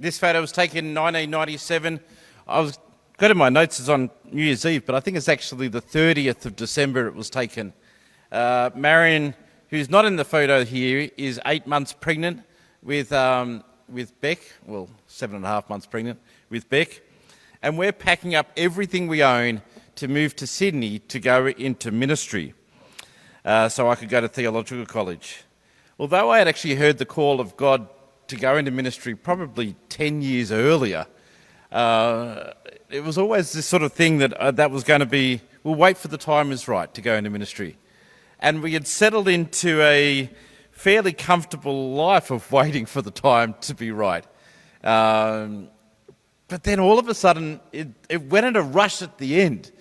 This photo was taken in 1997. I was got in my notes is on New Year's Eve, but I think it's actually the 30th of December it was taken. Marion, who's not in the photo here, is 8 months pregnant with Beck. Well, 7.5 months pregnant with Beck. And we're packing up everything we own to move to Sydney to go into ministry, so I could go to theological college. Although I had actually heard the call of God to go into ministry probably 10 years earlier, it was always this sort of thing that that was going to be, we'll wait for the time is right to go into ministry. And we had settled into a fairly comfortable life of waiting for the time to be right. But then all of a sudden, it went in a rush at the end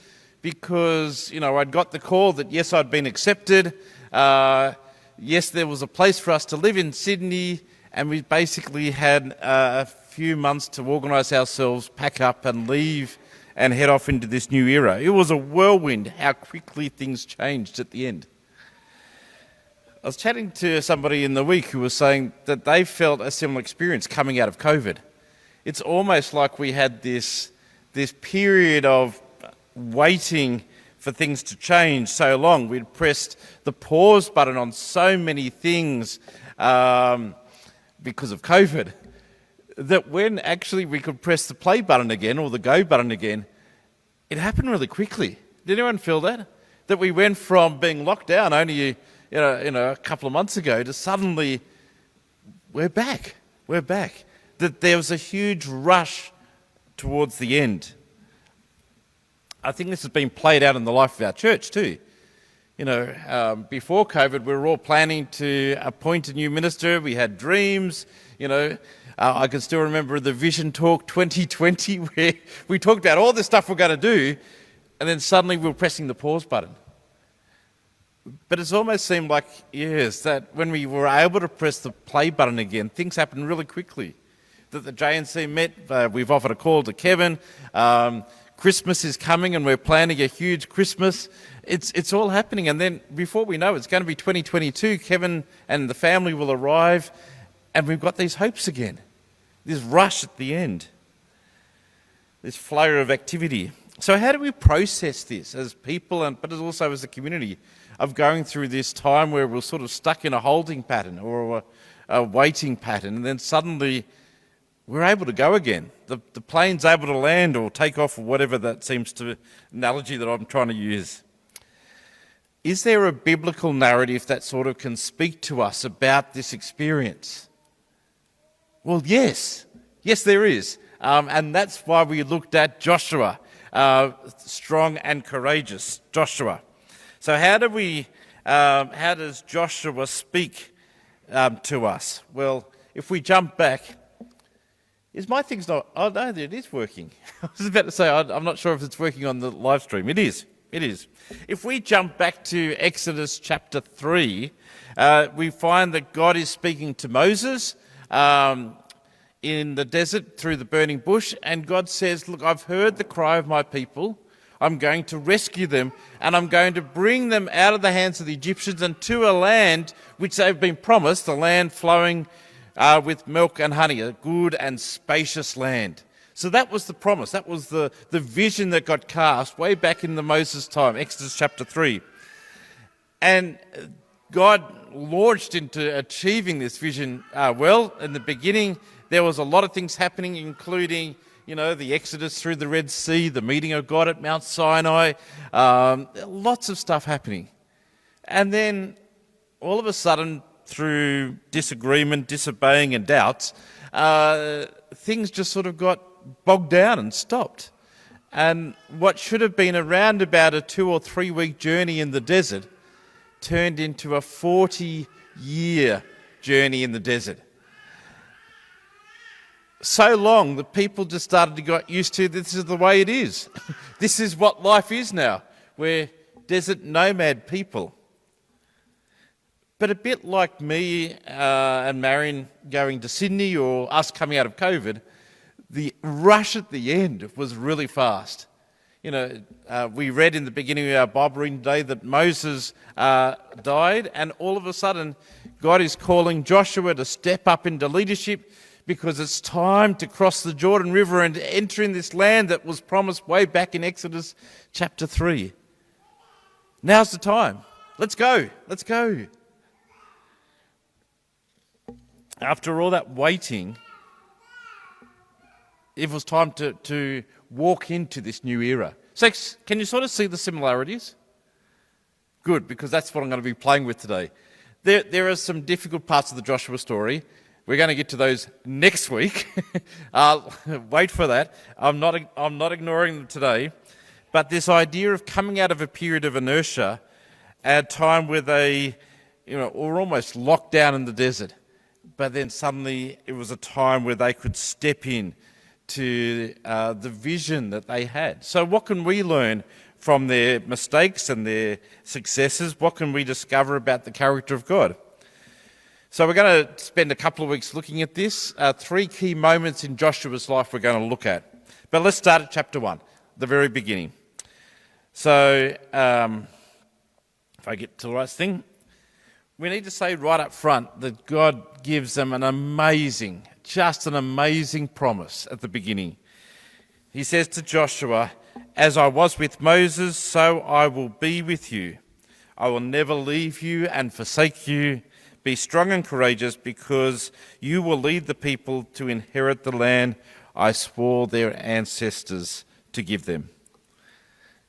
because, I'd got the call that, yes, I'd been accepted. Yes, there was a place for us to live in Sydney, and we basically had a few months to organise ourselves, pack up and leave and head off into this new era. It was a whirlwind how quickly things changed at the end. I was chatting to somebody in the week who was saying that they felt a similar experience coming out of COVID. It's almost like we had this period of waiting for things to change so long. We'd pressed the pause button on so many things because of COVID that when actually we could press the play button again or the go button again, it happened really quickly. Did anyone feel that? That we went from being locked down only a couple of months ago to suddenly we're back. We're back. That there was a huge rush towards the end. I think this has been played out in the life of our church too. Before COVID, we were all planning to appoint a new minister. We had dreams. I can still remember the Vision Talk 2020 where we talked about all the stuff we're going to do, and then suddenly we were pressing the pause button. But it's almost seemed like, yes, that when we were able to press the play button again, things happened really quickly. That the JNC met, we've offered a call to Kevin. Christmas is coming and we're planning a huge Christmas. It's all happening, and then before we know it, it's going to be 2022. Kevin and the family will arrive, and we've got these hopes again. This rush at the end. This flow of activity. So how do we process this as people, but also as a community, of going through this time where we're sort of stuck in a holding pattern or a waiting pattern, and then suddenly we're able to go again. The plane's able to land or take off, or whatever that seems to analogy that I'm trying to use. Is there a biblical narrative that sort of can speak to us about this experience? Well, yes. Yes, there is. And that's why we looked at Joshua, strong and courageous Joshua. So how does Joshua speak to us? Well, if we jump back, is my thing's not... Oh, no, it is working. I was about to say, I'm not sure if it's working on the live stream. It is. If we jump back to Exodus chapter 3, we find that God is speaking to Moses in the desert through the burning bush, and God says, look, I've heard the cry of my people. I'm going to rescue them, and I'm going to bring them out of the hands of the Egyptians and to a land which they've been promised, a land flowing with milk and honey, a good and spacious land. So that was the promise. That was the vision that got cast way back in the Moses time, Exodus chapter 3. And God launched into achieving this vision well. In the beginning, there was a lot of things happening, including, the Exodus through the Red Sea, the meeting of God at Mount Sinai, lots of stuff happening. And then all of a sudden, through disagreement, disobeying and doubts, things just sort of got bogged down and stopped. And what should have been around about a 2 or 3 week journey in the desert turned into a 40-year journey in the desert. So long that people just started to get used to this is the way it is. This is what life is now. We're desert nomad people. But a bit like me and Marion going to Sydney or us coming out of COVID, the rush at the end was really fast. We read in the beginning of our Bible reading today that Moses died, and all of a sudden God is calling Joshua to step up into leadership, because it's time to cross the Jordan River and enter in this land that was promised way back in Exodus chapter 3. Now's the time. Let's go. Let's go. After all that waiting, it was time to walk into this new era. So can you sort of see the similarities? Good, because that's what I'm going to be playing with today. There are some difficult parts of the Joshua story. We're going to get to those next week. Wait for that. I'm not ignoring them today. But this idea of coming out of a period of inertia at a time where they, were almost locked down in the desert, but then suddenly it was a time where they could step in to the vision that they had. So what can we learn from their mistakes and their successes? What can we discover about the character of God? So we're going to spend a couple of weeks looking at this. 3 key moments in Joshua's life we're going to look at. But let's start at chapter 1, the very beginning. So if I get to the right thing, we need to say right up front that God gives them just an amazing promise at the beginning. He says to Joshua, "As I was with Moses, so I will be with you. I will never leave you and forsake you. Be strong and courageous, because you will lead the people to inherit the land I swore their ancestors to give them."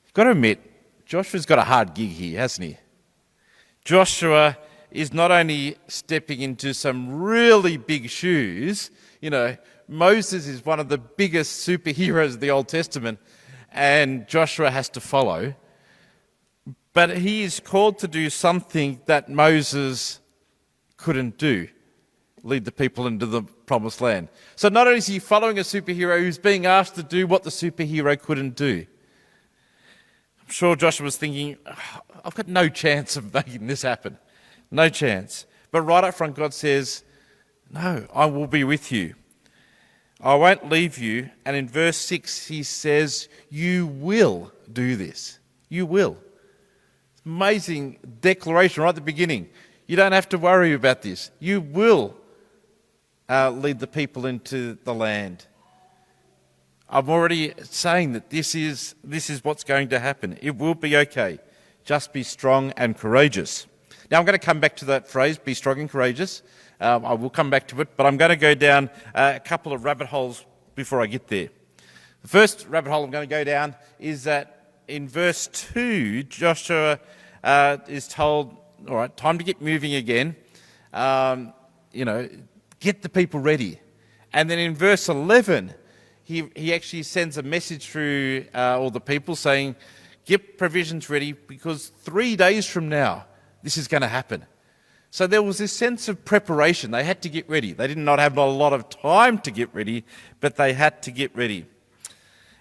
You've got to admit, Joshua's got a hard gig here, hasn't he? Joshua is not only stepping into some really big shoes. Moses is one of the biggest superheroes of the Old Testament, and Joshua has to follow. But he is called to do something that Moses couldn't do, lead the people into the promised land. So not only is he following a superhero who's being asked to do what the superhero couldn't do. I'm sure Joshua was thinking, I've got no chance of making this happen. No chance. But right up front, God says, no, I will be with you. I won't leave you. And in verse 6, he says, you will do this. You will. Amazing declaration right at the beginning. You don't have to worry about this. You will lead the people into the land. I'm already saying that this is what's going to happen. It will be okay. Just be strong and courageous. Now I'm going to come back to that phrase, be strong and courageous. I will come back to it, but I'm going to go down a couple of rabbit holes before I get there. The first rabbit hole I'm going to go down is that in verse 2, Joshua is told, all right, time to get moving again. Get the people ready. And then in verse 11, he actually sends a message through all the people saying, get provisions ready, because 3 days from now, this is going to happen. So there was this sense of preparation. They had to get ready. They did not have a lot of time to get ready, but they had to get ready.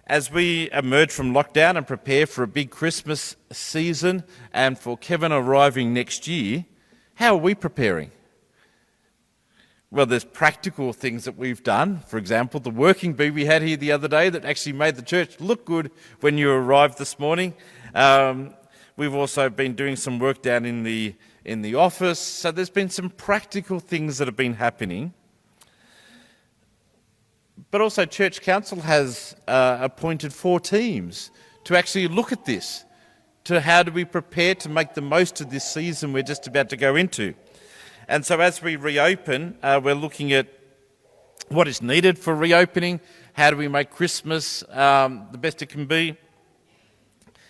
As we emerge from lockdown and prepare for a big Christmas season and for Kevin arriving next year, how are we preparing? Well, there's practical things that we've done. For example, the working bee we had here the other day that actually made the church look good when you arrived this morning. We've also been doing some work down in the office. So there's been some practical things that have been happening. But also Church Council has appointed 4 teams to actually look at this, to how do we prepare to make the most of this season we're just about to go into. And so as we reopen, we're looking at what is needed for reopening. How do we make Christmas the best it can be?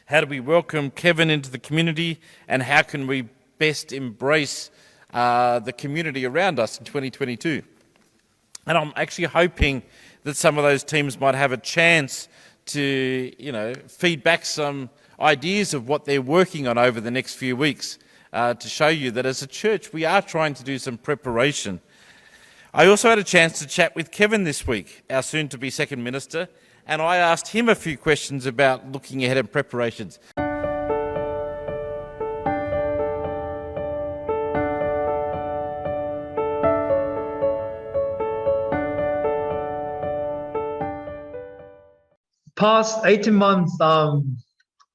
How do we welcome Kevin into the community? And how can we best embrace the community around us in 2022? And I'm actually hoping that some of those teams might have a chance to, feed back some ideas of what they're working on over the next few weeks to show you that as a church, we are trying to do some preparation. I also had a chance to chat with Kevin this week, our soon-to-be second minister, and I asked him a few questions about looking ahead and preparations. Past 18 months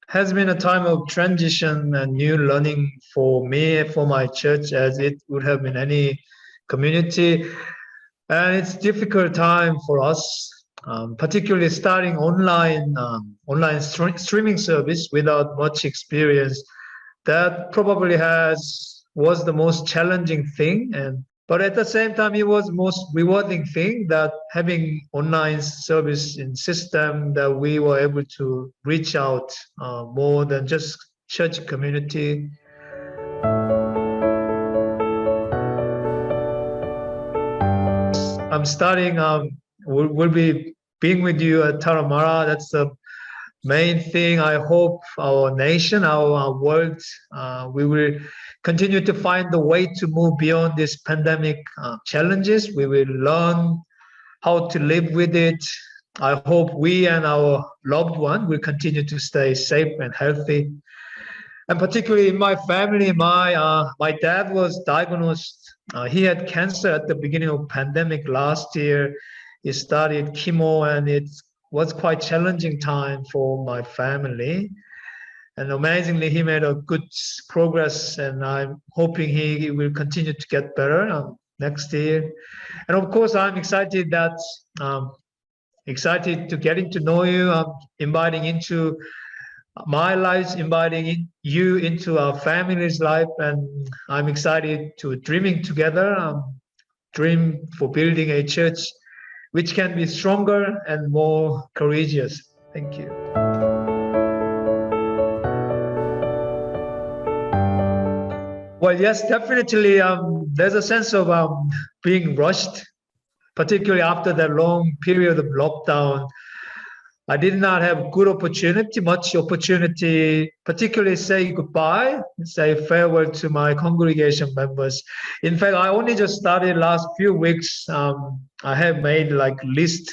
has been a time of transition and new learning for me, for my church, as it would have been any community. And it's difficult time for us, particularly starting online streaming service without much experience. That probably was the most challenging thing, and but at the same time it was most rewarding thing that having online service in system that we were able to reach out more than just church community. I'm starting. We'll be being with you at Turramurra. That's the main thing. I hope our nation, our world, we will continue to find the way to move beyond these pandemic challenges. We will learn how to live with it. I hope we and our loved one will continue to stay safe and healthy. And particularly in my family, my dad was diagnosed. He had cancer at the beginning of pandemic last year. He started chemo, and it was quite challenging time for my family. And amazingly, he made a good progress, and I'm hoping he will continue to get better next year. And of course, I'm excited to getting to know you. I'm inviting into my life, inviting you into our family's life, and I'm excited to dreaming together. Dream for building a church which can be stronger and more courageous. Thank you. Well, yes, definitely. There's a sense of being rushed, particularly after that long period of lockdown. I did not have much opportunity, particularly say goodbye, say farewell to my congregation members. In fact, I only just started last few weeks. I have made like list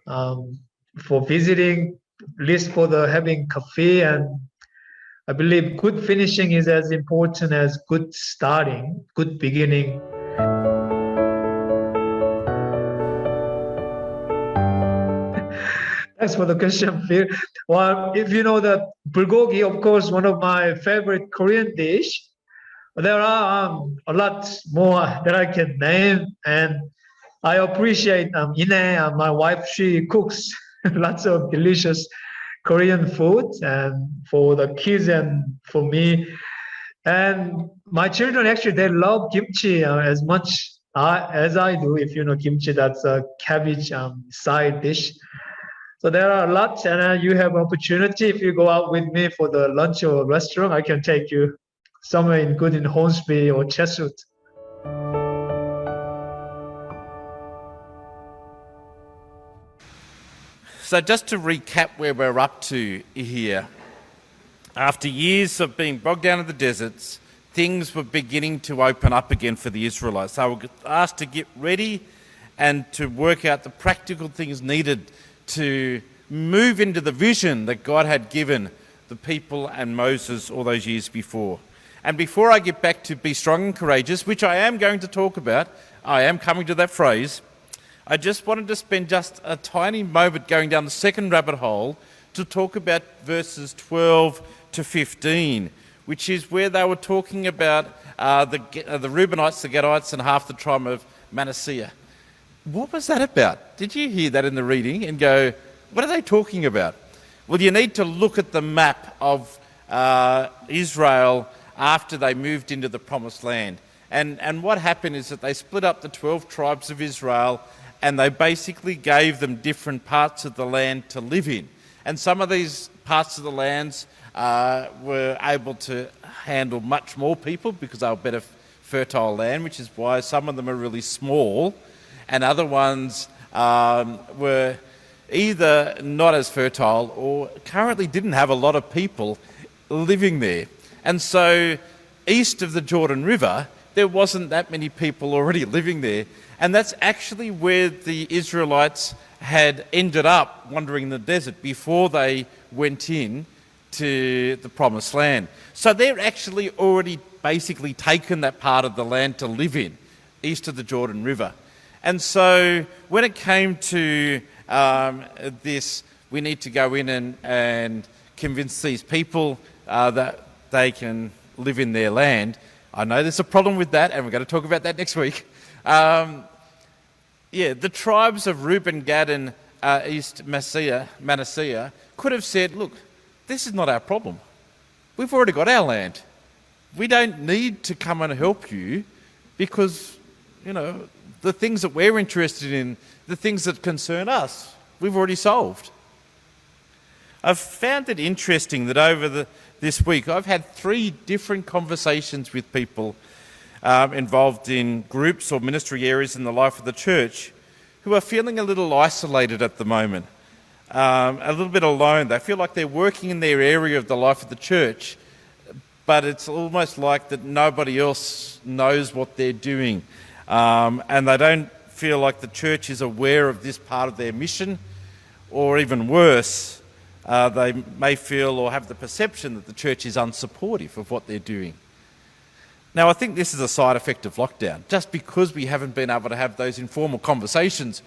for visiting, list for the having coffee, and I believe good finishing is as important as good starting, good beginning. Thanks for the question, Phil. Well, if you know the bulgogi, of course, one of my favorite Korean dish. There are a lot more that I can name, and I appreciate Ine, my wife. She cooks lots of delicious Korean food, and for the kids and for me. And my children actually they love kimchi as much as I do. If you know kimchi, that's a cabbage side dish. So there are lots, and you have opportunity. If you go out with me for the lunch or restaurant, I can take you somewhere in Hornsby or Chesut. So just to recap where we're up to here, after years of being bogged down in the deserts, things were beginning to open up again for the Israelites. They were asked to get ready and to work out the practical things needed to move into the vision that God had given the people and Moses all those years before. And before I get back to be strong and courageous, which I am going to talk about, I am coming to that phrase, I just wanted to spend just a tiny moment going down the second rabbit hole to talk about verses 12 to 15, which is where they were talking about the Reubenites, the Gadites, and half the tribe of Manasseh. What was that about? Did you hear that in the reading and go, what are they talking about? Well, you need to look at the map of Israel after they moved into the Promised Land. And what happened is that they split up the 12 tribes of Israel, and they basically gave them different parts of the land to live in. And some of these parts of the lands were able to handle much more people because they were better fertile land, which is why some of them are really small, and other ones were either not as fertile or currently didn't have a lot of people living there. And so east of the Jordan River, there wasn't that many people already living there. And that's actually where the Israelites had ended up wandering in the desert before they went in to the Promised Land. So they're actually already basically taken that part of the land to live in, east of the Jordan River. And so when it came to this, we need to go in and convince these people that they can live in their land. I know there's a problem with that, and we're going to talk about that next week. Yeah, the tribes of Reuben, Gad, and East Manasseh could have said, look, this is not our problem. We've already got our land. We don't need to come and help you because, the things that we're interested in, the things that concern us, we've already solved. I've found it interesting that over this week I've had 3 different conversations with people involved in groups or ministry areas in the life of the church who are feeling a little isolated at the moment, a little bit alone. They feel like they're working in their area of the life of the church, but it's almost like that nobody else knows what they're doing, and they don't feel like the church is aware of this part of their mission, or even worse, they may feel or have the perception that the church is unsupportive of what they're doing. Now, I think this is a side effect of lockdown. Just because we haven't been able to have those informal conversations,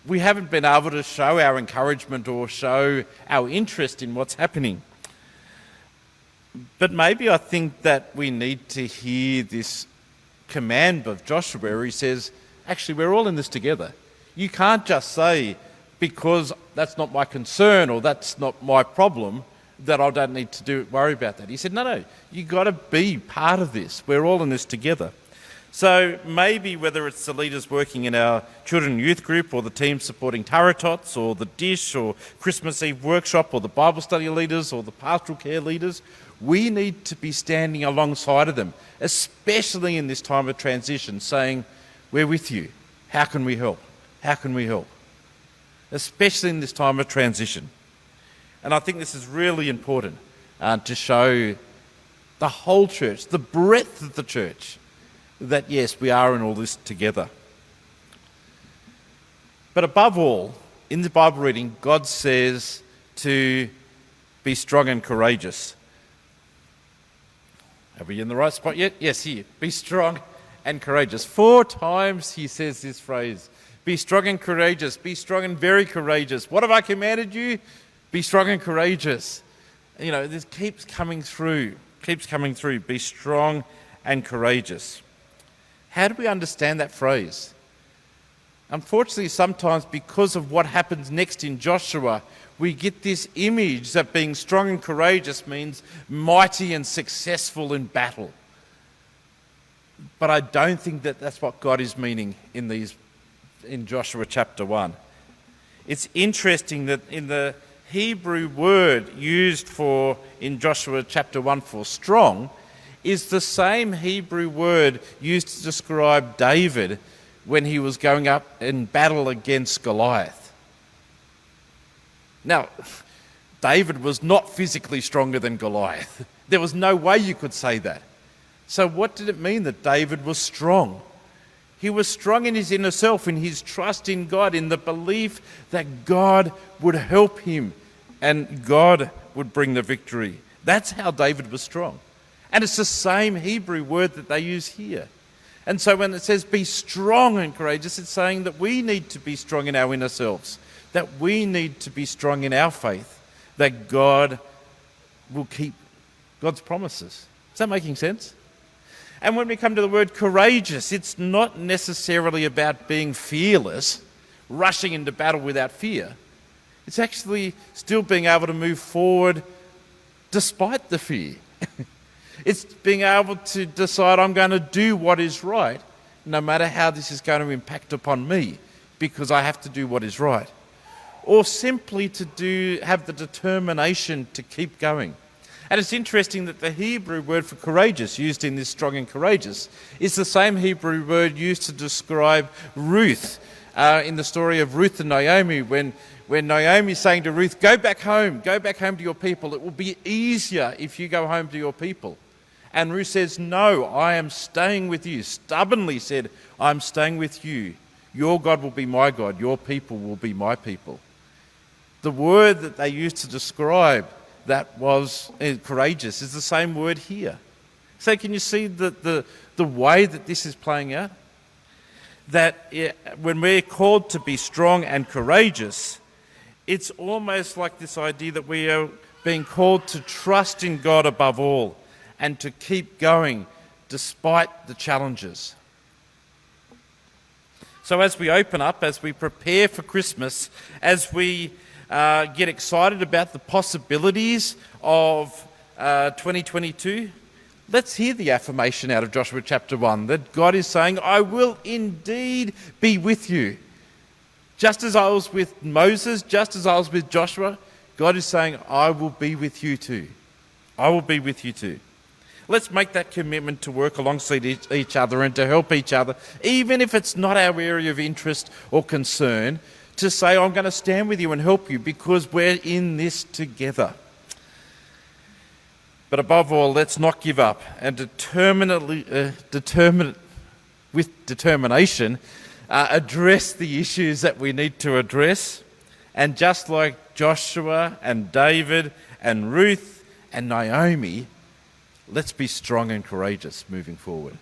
we haven't been able to show our encouragement or show our interest in what's happening. But maybe I think that we need to hear this command of Joshua where he says, actually, we're all in this together. You can't just say, because that's not my concern or that's not my problem, that I don't need to worry about that. He said, no, you got to be part of this. We're all in this together. So maybe whether it's the leaders working in our children and youth group or the team supporting Taratots or the Dish or Christmas Eve workshop or the Bible study leaders or the pastoral care leaders, we need to be standing alongside of them, especially in this time of transition, saying, we're with you. How can we help? How can we help? Especially in this time of transition. And I think this is really important to show the whole church, the breadth of the church, that yes, we are in all this together. But above all, in the Bible reading, God says to be strong and courageous. Are we in the right spot yet? Yes, here. Be strong and courageous. 4 times he says this phrase. Be strong and courageous. Be strong and very courageous. What have I commanded you? Be strong and courageous. This keeps coming through. Be strong and courageous. How do we understand that phrase? Unfortunately, sometimes because of what happens next in Joshua, we get this image that being strong and courageous means mighty and successful in battle. But I don't think that that's what God is meaning in Joshua chapter 1. It's interesting that in the Hebrew word used in Joshua chapter 1 for strong is the same Hebrew word used to describe David when he was going up in battle against Goliath. Now, David was not physically stronger than Goliath. There was no way you could say that. So what did it mean that David was strong? He was strong in his inner self, in his trust in God, in the belief that God would help him and God would bring the victory. That's how David was strong. And it's the same Hebrew word that they use here. And so when it says be strong and courageous, it's saying that we need to be strong in our inner selves, that we need to be strong in our faith, that God will keep God's promises. Is that making sense? And when we come to the word courageous, it's not necessarily about being fearless, rushing into battle without fear. It's actually still being able to move forward despite the fear. It's being able to decide I'm going to do what is right, no matter how this is going to impact upon me, because I have to do what is right. Or simply to have the determination to keep going. And it's interesting that the Hebrew word for courageous, used in this strong and courageous, is the same Hebrew word used to describe Ruth in the story of Ruth and Naomi, when Naomi is saying to Ruth, go back home to your people. It will be easier if you go home to your people. And Ruth says, no, I am staying with you. Stubbornly said, I'm staying with you. Your God will be my God. Your people will be my people. The word that they used to describe that was courageous is the same word here. So can you see the way that this is playing out? That when we're called to be strong and courageous, it's almost like this idea that we are being called to trust in God above all and to keep going despite the challenges. So as we open up, as we prepare for Christmas, as we get excited about the possibilities of 2022, let's hear the affirmation out of Joshua chapter 1 that God is saying, I will indeed be with you. Just as I was with Moses, just as I was with Joshua, God is saying, I will be with you too. I will be with you too. Let's make that commitment to work alongside each other and to help each other, even if it's not our area of interest or concern, to say, I'm going to stand with you and help you because we're in this together. But above all, let's not give up and with determination, address the issues that we need to address. And just like Joshua and David and Ruth and Naomi, let's be strong and courageous moving forward.